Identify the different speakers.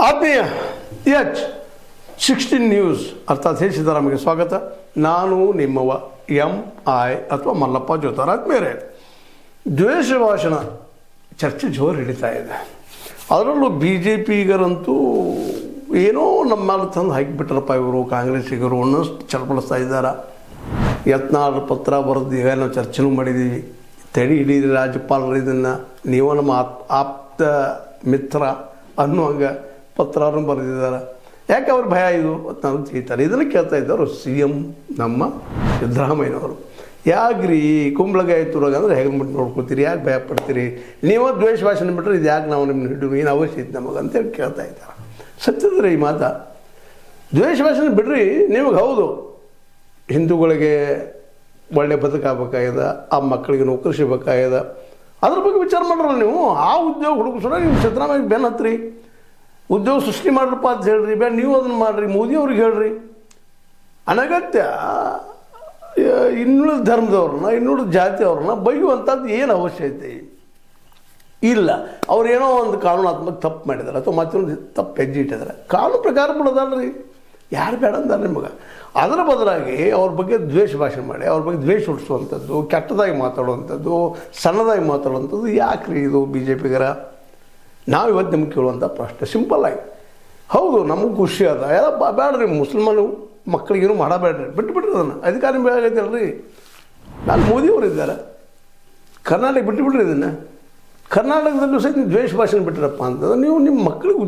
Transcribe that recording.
Speaker 1: ಆತ್ಮೀಯ H16 news ಅರ್ಥಾತ್ ಹೇ ಸಿದ್ದರಾಮಯ್ಯಗೆ ಸ್ವಾಗತ. ನಾನು ನಿಮ್ಮವ MI ಅಥವಾ ಮಲ್ಲಪ್ಪ ಜೋತಾರ. ಆದ್ಮೇಲೆ ದ್ವೇಷ ಭಾಷಣ ಚರ್ಚೆ ಜೋರು ಹಿಡಿತಾ ಇದೆ. ಅದರಲ್ಲೂ BJPಗರಂತೂ ಏನೋ ನಮ್ಮ ತಂದು ಹಾಕಿಬಿಟ್ರಪ್ಪ ಇವರು ಕಾಂಗ್ರೆಸ್ಸಿಗರು ಅನ್ನೋಷ್ಟು ಚಳಪಡಿಸ್ತಾ ಇದ್ದಾರೆ. ಯತ್ನಾಳ್ ಪತ್ರ ಬರೆದು ಈಗ ನಾವು ಚರ್ಚೆನೂ ಮಾಡಿದ್ದೀವಿ. ತಡಿ ಹಿಡೀರಿ ರಾಜ್ಯಪಾಲರು, ಇದನ್ನು ನೀವು ನಮ್ಮ ಆಪ್ತ ಮಿತ್ರ ಅನ್ನುವಂಗೆ ಪತ್ರವನ್ನು ಬರೆದಿದ್ದಾರೆ. ಯಾಕೆ ಅವ್ರ ಭಯ ಇದು ಅಂತ ನಾನು ಕೇಳ್ತಾರೆ. ಇದನ್ನು ಕೇಳ್ತಾ ಇದ್ದವರು CM ನಮ್ಮ ಸಿದ್ದರಾಮಯ್ಯನವರು. ಯಾಕ್ರಿ ಕುಂಬಳಗಾಯಿ ತುರಾಗ ಅಂದರೆ ಹೇಗೆ ಬಿಟ್ಟು ನೋಡ್ಕೊತೀರಿ, ಯಾಕೆ ಭಯ ಪಡ್ತೀರಿ, ನೀವು ದ್ವೇಷ ಭಾಷೆ ಬಿಟ್ಟರೆ ಇದು ಯಾಕೆ ನಾವು ನಿಮ್ಮನ್ನು ಹಿಡಿದು ಏನು ಅವಶ್ಯ ಇತ್ತು ನಮಗೆ ಅಂತೇಳಿ ಕೇಳ್ತಾ ಇದ್ದಾರೆ. ಸತ್ಯದ್ರೆ ಈ ಮಾತು. ದ್ವೇಷ ಭಾಷೆ ಬಿಡ್ರಿ, ನಿಮಗೆ ಹೌದು ಹಿಂದೂಗಳಿಗೆ ಒಳ್ಳೆ ಬದುಕಾಗಬೇಕಾಗ್ಯದ, ಆ ಮಕ್ಕಳಿಗೆ ನೌಕರಿ ಸಿಗಬೇಕಾಗ್ಯದ, ಅದ್ರ ಬಗ್ಗೆ ವಿಚಾರ ಮಾಡ್ರಲ್ಲ ನೀವು. ಆ ಉದ್ಯೋಗ ಹುಡುಗಿಸೋಣ ನೀವು ಸಿದ್ದರಾಮಯ್ಯ ಬೆನ್ನ ಹತ್ರಿ, ಉದ್ಯೋಗ ಸೃಷ್ಟಿ ಮಾಡ್ರಪ್ಪ ಅಂತ ಹೇಳ್ರಿ. ಬೇಡ ನೀವು ಅದನ್ನು ಮಾಡಿರಿ, ಮೋದಿಯವ್ರಿಗೆ ಹೇಳ್ರಿ. ಅನಗತ್ಯ ಇನ್ನುಳಿದ ಧರ್ಮದವ್ರನ್ನ ಇನ್ನುಳಿದ ಜಾತಿಯವ್ರನ್ನ ಬೈಯುವಂಥದ್ದು ಏನು ಅವಶ್ಯಕತೆ ಇಲ್ಲ. ಅವ್ರೇನೋ ಒಂದು ಕಾನೂನಾತ್ಮಕ ತಪ್ಪು ಮಾಡಿದ್ದಾರೆ ಅಥವಾ ಮತ್ತೊಂದು ತಪ್ಪು ಹೆಜ್ಜೆ ಇಟ್ಟಿದ್ದಾರೆ. ಕಾನೂನು ಪ್ರಕಾರ ಬಿಡೋದಲ್ರಿ, ಯಾರು ಬೇಡ ಅಂದಾರೆ ನಿಮಗೆ. ಅದರ ಬದಲಾಗಿ ಅವ್ರ ಬಗ್ಗೆ ದ್ವೇಷ ಭಾಷೆ ಮಾಡಿ ಅವ್ರ ಬಗ್ಗೆ ದ್ವೇಷ ಹುಟ್ಟಿಸುವಂಥದ್ದು, ಕೆಟ್ಟದಾಗಿ ಮಾತಾಡುವಂಥದ್ದು, ಸಣ್ಣದಾಗಿ ಮಾತಾಡುವಂಥದ್ದು ಯಾಕ್ರಿ ಇದು BJPಗರ? ನಾವು ಇವತ್ತು ನಿಮ್ಗೆ ಕೇಳುವಂಥ ಪ್ರಶ್ನೆ ಸಿಂಪಲ್ಲಾಗಿ, ಹೌದು ನಮಗೆ ಖುಷಿ ಅದ, ಎಲ್ಲ ಬೇಡ್ರಿ ಮುಸ್ಲಿಮನು ಮಕ್ಕಳಿಗೇನು ಮಾಡಬೇಡ್ರಿ, ಬಿಟ್ಟುಬಿಡ್ರಿ ಅದನ್ನು. ಅಧಿಕಾರ ಆಗೈತಲ್ರಿ. ನಾನು ಮೋದಿಯವರು ಇದ್ದಾರೆ, ಕರ್ನಾಟಕ ಬಿಟ್ಟುಬಿಡ್ರಿ ಇದನ್ನು. ಕರ್ನಾಟಕದಲ್ಲೂ ಸಹಿತ ನೀವು ದ್ವೇಷ ಭಾಷೆ ಬಿಟ್ಟಿರಪ್ಪ ಅಂತಂದ್ರೆ ನೀವು ನಿಮ್ಮ ಮಕ್ಕಳಿಗೆ